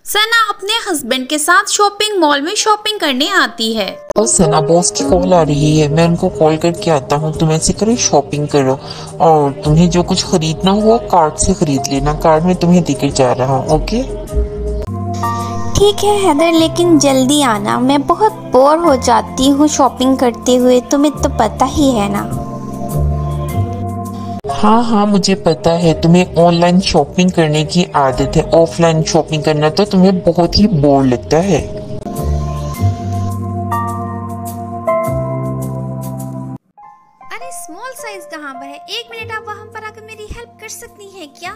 सना अपने हस्बैंड के साथ शॉपिंग मॉल में शॉपिंग करने आती है। और सना बॉस की कॉल आ रही है, मैं उनको कॉल करके आता हूँ। तुम ऐसे करो, शॉपिंग करो और तुम्हें जो कुछ खरीदना हो कार्ड से खरीद लेना। कार्ड में तुम्हें देकर जा रहा हूँ। ओके ठीक है हैदर, लेकिन जल्दी आना। मैं बहुत बोर हो जाती हूँ शॉपिंग करते हुए, तुम्हें तो पता ही है ना। हाँ हाँ, मुझे पता है तुम्हें ऑनलाइन शॉपिंग करने की आदत है। ऑफलाइन शॉपिंग करना तो तुम्हें बहुत ही बोर लगता है। अरे स्मॉल साइज कहाँ पर है? एक मिनट, आप वहाँ पर आकर मेरी हेल्प कर सकती हैं क्या?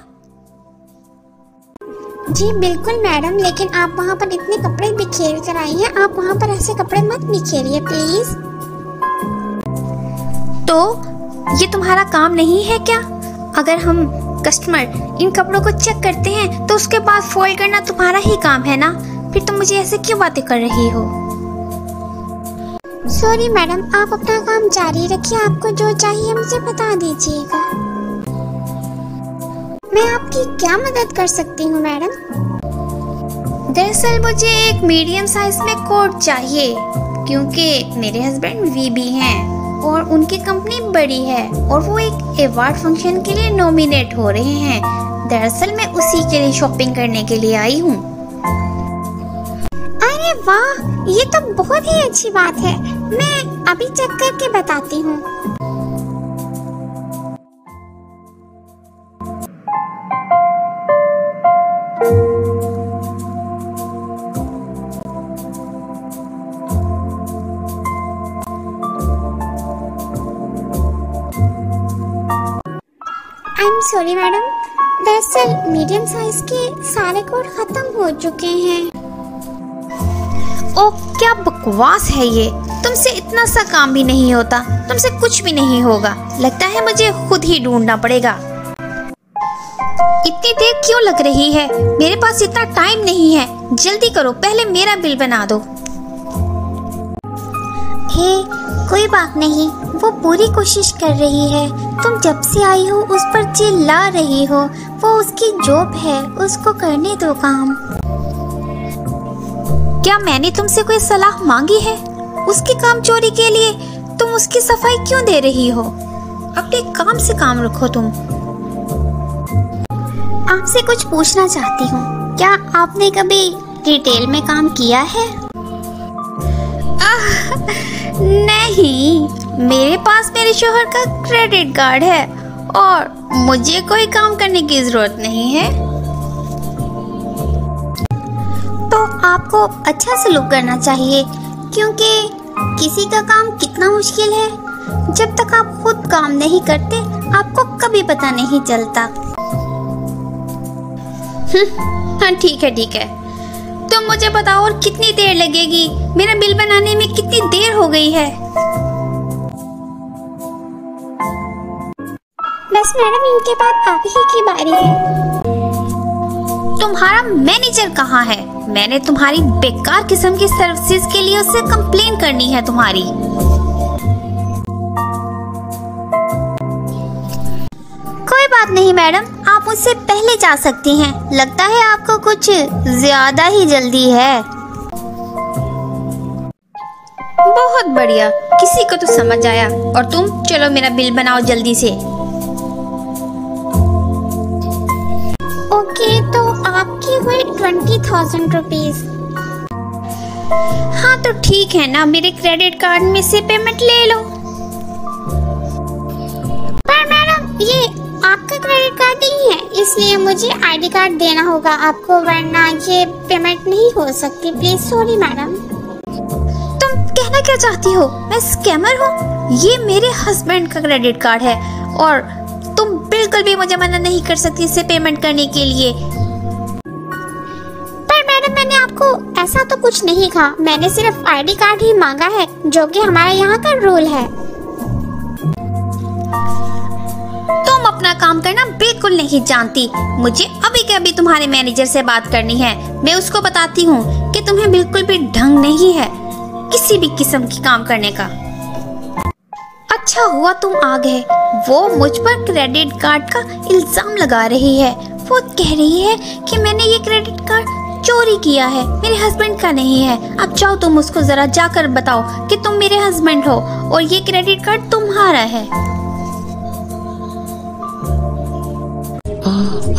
जी बिल्कुल मैडम, लेकिन आप वहाँ पर इतने कपड़े बिखेर कर आई हैं, आप वहाँ पर ऐसे कपड़े मत बिखेरिए प्लीज। तो ये तुम्हारा काम नहीं है क्या? अगर हम कस्टमर इन कपड़ों को चेक करते हैं तो उसके बाद फोल्ड करना तुम्हारा ही काम है ना? फिर तुम मुझे ऐसे क्यों बातें कर रही हो? सॉरी मैडम, आप अपना काम जारी रखिए। आपको जो चाहिए मुझे बता दीजिएगा। मैं आपकी क्या मदद कर सकती हूँ मैडम? दरअसल मुझे एक मीडियम साइज में कोट चाहिए, क्योंकि मेरे हस्बैंड वीबी हैं और उनकी कंपनी बड़ी है और वो एक अवार्ड फंक्शन के लिए नॉमिनेट हो रहे हैं। दरअसल मैं उसी के लिए शॉपिंग करने के लिए आई हूँ। अरे वाह, ये तो बहुत ही अच्छी बात है। मैं अभी चेक करके बताती हूँ। आई एम सॉरी मैडम, दरअसल मीडियम साइज के सारे कोट खत्म हो चुके हैं। ओ क्या बकवास है ये! तुमसे इतना सा काम भी नहीं होता, तुमसे कुछ भी नहीं होगा। लगता है मुझे खुद ही ढूंढना पड़ेगा। इतनी देर क्यों लग रही है? मेरे पास इतना टाइम नहीं है। जल्दी करो, पहले मेरा बिल बना दो। हे, कोई बात नहीं, वो पूरी कोशिश कर रही है। तुम जब से आई हो उस पर चिल्ला रही हो। वो उसकी जॉब है, उसको करने दो काम। क्या मैंने तुमसे कोई सलाह मांगी है? उसकी काम चोरी के लिए तुम उसकी सफाई क्यों दे रही हो? अपने काम से काम रखो तुम। आपसे कुछ पूछना चाहती हूँ, क्या आपने कभी रिटेल में काम किया है? नहीं, मेरे पास मेरे शोहर का क्रेडिट कार्ड है और मुझे कोई काम करने की जरूरत नहीं है। तो आपको अच्छा सलूक करना चाहिए, क्योंकि किसी का काम कितना मुश्किल है, जब तक आप खुद काम नहीं करते आपको कभी पता नहीं चलता। हाँ ठीक है। तुम मुझे बताओ और कितनी देर लगेगी? मेरा बिल बनाने में कितनी देर हो गई है? बस मैडम, इनके बाद आप ही की बारी है। तुम्हारा मैनेजर कहाँ है? मैंने तुम्हारी बेकार किस्म की सर्विसेज के लिए उससे कंप्लेन करनी है तुम्हारी। कोई बात नहीं मैडम, आप मुझसे पहले जा सकती हैं। लगता है आपको कुछ ज्यादा ही जल्दी है। बहुत बढ़िया, किसी को तो समझ आया। और तुम चलो मेरा बिल बनाओ जल्दी से। ओके, तो आपकी हुई 20,000 रुपीज। हाँ तो ठीक है ना, मेरे क्रेडिट कार्ड में से पेमेंट ले लो। पर मैडम, ये आपका क्रेडिट कार्ड नहीं है, इसलिए मुझे आईडी कार्ड देना होगा आपको, वरना ये पेमेंट नहीं हो सकती। Please sorry madam. तुम कहना क्या चाहती हो? मैं स्कैमर हूँ? ये मेरे हस्बैंड का क्रेडिट कार्ड है और तुम बिल्कुल भी मुझे मना नहीं कर सकती इसे पेमेंट करने के लिए। पर मैडम, मैंने आपको ऐसा तो कुछ नहीं कहा, मैंने सिर्फ आईडी कार्ड ही मांगा है, जो कि हमारे यहाँ का रूल है। तुम अपना काम करना बिल्कुल नहीं जानती। मुझे अभी के अभी तुम्हारे मैनेजर से बात करनी है। मैं उसको बताती हूँ कि तुम्हें बिल्कुल भी ढंग नहीं है किसी भी किस्म की काम करने का। अच्छा हुआ तुम आ गए। वो मुझ पर क्रेडिट कार्ड का इल्जाम लगा रही है। वो कह रही है कि मैंने ये क्रेडिट कार्ड चोरी किया है, मेरे हस्बैंड का नहीं है। अब जाओ तुम उसको जरा जाकर बताओ कि तुम मेरे हस्बैंड हो और ये क्रेडिट कार्ड तुम्हारा है।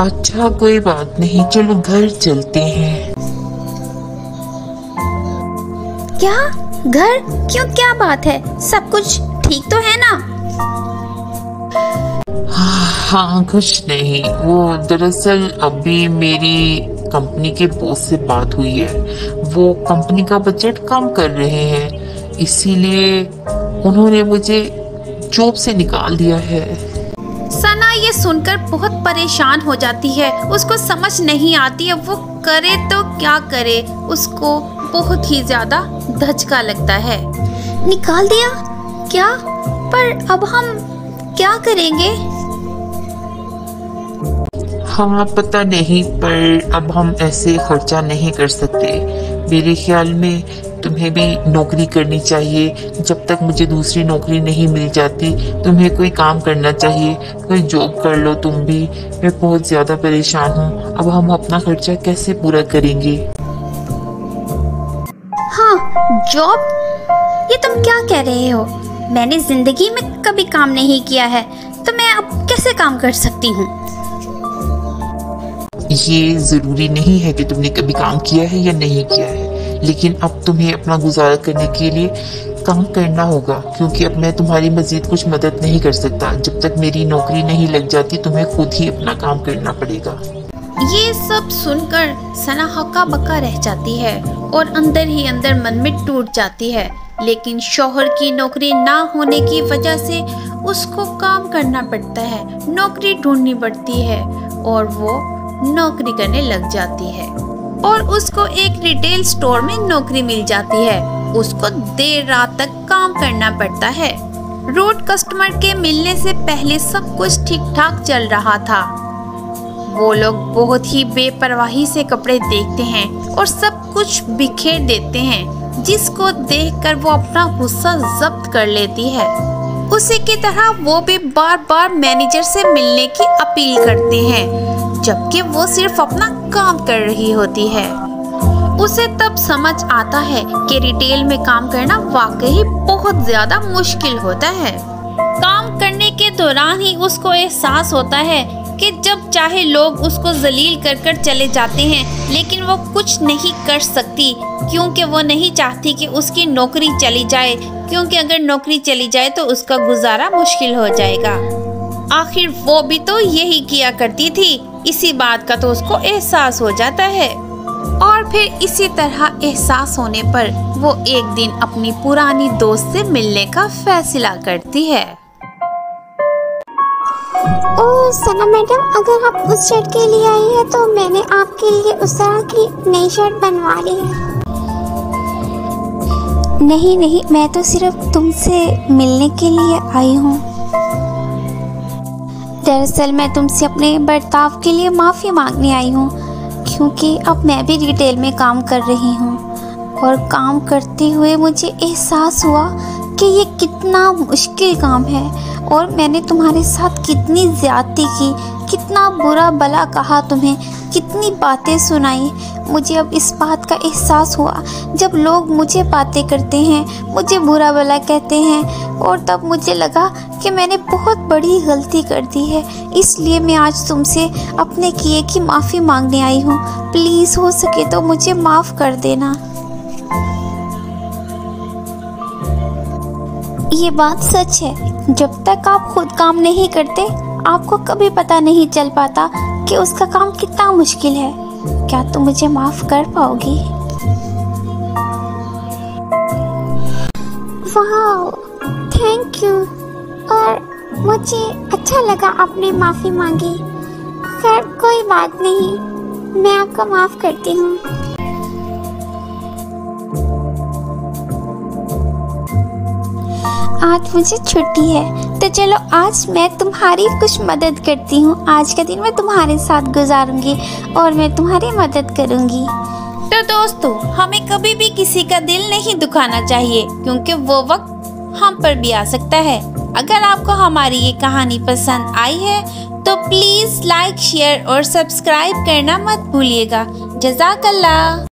अच्छा कोई बात नहीं, चलो घर चलते हैं। क्या घर? क्यों, क्या बात है? सब कुछ ठीक तो है ना? हाँ कुछ नहीं, वो दरअसल अभी मेरी कंपनी के बॉस से बात हुई है। वो कंपनी का बजट कम कर रहे हैं, इसीलिए उन्होंने मुझे जॉब से निकाल दिया है। सना ये सुनकर बहुत परेशान हो जाती है। उसको समझ नहीं आती है वो करे तो क्या करे। उसको बहुत ही ज्यादा धचका लगता है। निकाल दिया? क्या? पर अब हम क्या करेंगे? हाँ पता नहीं, पर अब हम ऐसे खर्चा नहीं कर सकते। मेरे ख्याल में तुम्हें भी नौकरी करनी चाहिए। जब तक मुझे दूसरी नौकरी नहीं मिल जाती, तुम्हें कोई काम करना चाहिए, कोई जॉब कर लो तुम भी। मैं बहुत ज्यादा परेशान हूँ, अब हम अपना खर्चा कैसे पूरा करेंगे? हाँ जॉब? ये तुम क्या कह रहे हो? मैंने जिंदगी में कभी काम नहीं किया है, तो मैं अब कैसे काम कर सकती हूँ? ये जरूरी नहीं है कि तुमने कभी काम किया है या नहीं किया है, लेकिन अब तुम्हें अपना गुजारा करने के लिए काम करना होगा, क्योंकि अब मैं तुम्हारी मजीद कुछ मदद नहीं कर सकता। जब तक मेरी नौकरी नहीं लग जाती, तुम्हें खुद ही अपना काम करना पड़ेगा। ये सब सुनकर सना हक्का बक्का रह जाती है और अंदर ही अंदर मन में टूट जाती है। लेकिन शौहर की नौकरी ना होने की वजह से उसको काम करना पड़ता है, नौकरी ढूंढनी पड़ती है और वो नौकरी करने लग जाती है और उसको एक रिटेल स्टोर में नौकरी मिल जाती है। उसको देर रात तक काम करना पड़ता है। रोज कस्टमर के मिलने से पहले सब कुछ ठीक ठाक चल रहा था। वो लोग बहुत ही बेपरवाही से कपड़े देखते हैं और सब कुछ बिखेर देते हैं, जिसको देखकर वो अपना गुस्सा जब्त कर लेती है। उसी की तरह वो भी बार बार मैनेजर से मिलने की अपील करते हैं, जबकि वो सिर्फ अपना काम कर रही होती है। उसे तब समझ आता है कि रिटेल में काम करना वाकई बहुत ज्यादा मुश्किल होता है। काम करने के दौरान ही उसको एहसास होता है कि जब चाहे लोग उसको जलील कर कर चले जाते हैं, लेकिन वो कुछ नहीं कर सकती, क्योंकि वो नहीं चाहती कि उसकी नौकरी चली जाए, क्योंकि अगर नौकरी चली जाए तो उसका गुजारा मुश्किल हो जाएगा। आखिर वो भी तो यही किया करती थी। इसी बात का तो उसको एहसास हो जाता है और फिर इसी तरह एहसास होने पर वो एक दिन अपनी पुरानी दोस्त से मिलने का फैसला करती है। ओह सना मैडम, अगर आप उस शर्ट के लिए आई है तो मैंने आपके लिए उस तरह की नई शर्ट बनवा ली है। नहीं नहीं, मैं तो सिर्फ तुमसे मिलने के लिए आई हूँ। दरअसल मैं तुमसे अपने बर्ताव के लिए माफ़ी मांगने आई हूँ, क्योंकि अब मैं भी रिटेल में काम कर रही हूँ और काम करते हुए मुझे एहसास हुआ कि ये कितना मुश्किल काम है और मैंने तुम्हारे साथ कितनी ज़्यादती की, कितना बुरा भला कहा तुम्हें, कितनी बातें सुनाई। मुझे अब इस बात का एहसास हुआ जब लोग मुझे बातें करते हैं, मुझे बुरा भला कहते हैं, और तब मुझे लगा कि मैंने बहुत बड़ी गलती कर दी है। इसलिए मैं आज तुमसे अपने किए की माफ़ी मांगने आई हूँ। प्लीज़ हो सके तो मुझे माफ़ कर देना। ये बात सच है, जब तक आप खुद काम नहीं करते आपको कभी पता नहीं चल पाता कि उसका काम कितना मुश्किल है। क्या तुम मुझे माफ कर पाओगी? वाह, थैंक यू। और मुझे अच्छा लगा आपने माफ़ी मांगी। खैर कोई बात नहीं, मैं आपको माफ़ करती हूँ। आज मुझे छुट्टी है तो चलो आज मैं तुम्हारी कुछ मदद करती हूँ। आज का दिन मैं तुम्हारे साथ गुजारूंगी और मैं तुम्हारी मदद करूंगी। तो दोस्तों, हमें कभी भी किसी का दिल नहीं दुखाना चाहिए, क्योंकि वो वक्त हम पर भी आ सकता है। अगर आपको हमारी ये कहानी पसंद आई है तो प्लीज़ लाइक, शेयर और सब्सक्राइब करना मत भूलिएगा। जज़ाकल्लाह।